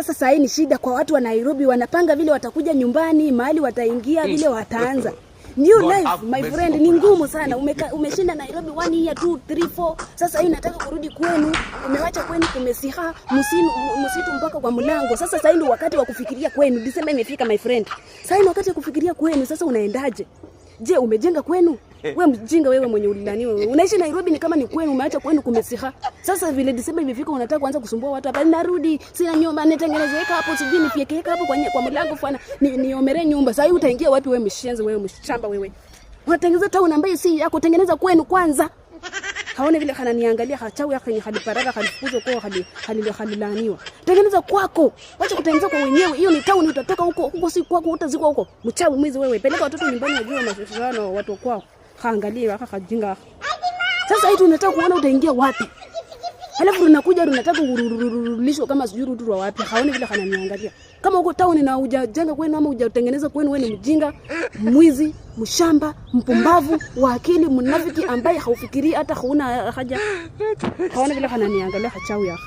Sasa hii ni shida kwa watu wa Nairobi, wanapanga vile watakuja nyumbani, mahali wataingia, vile wataanza. New life, my friend, ni ngumu sana. Umeshinda Nairobi 1 year 2 3 4. Sasa hii nataka kurudi kwenu. Umewacha kwenu kumesiha, msitu mpaka kwa mlango. Sasa hii ndio wakati wa kufikiria kwenu. Disemba imefika, my friend. Sasa ni wakati wa kufikiria kwenu. Sasa unaendaje? Je, umejenga kwenu? Wewe mjinga wewe mwenye ulilaniwa wewe. Unaishi Nairobi ni kama ni kwenu, umeacha kwenu kumesiha. Sasa vile Disemba imefika unataka kuanza kusumbua watu hapa. Narudi, sina nyumba, nitengenezeka hapo, sijui nifiekeka hapo kwa mlango fana. Niomere nyumba. Sasa utaingia wapi wewe mshenzi wewe mshamba wewe? Unatengeneza town ambayo si yako, tengeneza kwenu kwanza. Haone vile kananiangalia hachau yake ni hadiparaka hadifuzo kwa halilaniwa. Tengeneza kwako. Wacha kutengeneza kwa wenyewe. Hiyo ni town, utatoka huko si kwako, utazikwa huko. Mchawi mwizi wewe. Peleka watoto nyumbani wajue mashindano watu kwao. Kaangalie akajinga. Sasa hii tunataka kuona utaingia wapi? Halafu unakuja unataka kurudishwa kama sijui rudi wapi. Haone vile kananiangalia. Kama uko town na hujajenga kwenu ama hujatengeneza kwenu, wewe ni mjinga, mwizi, mshamba, mpumbavu, wa akili, mnafiki ambaye haufikiri hata hauna haja. Haone vile kananiangalia hachau yako.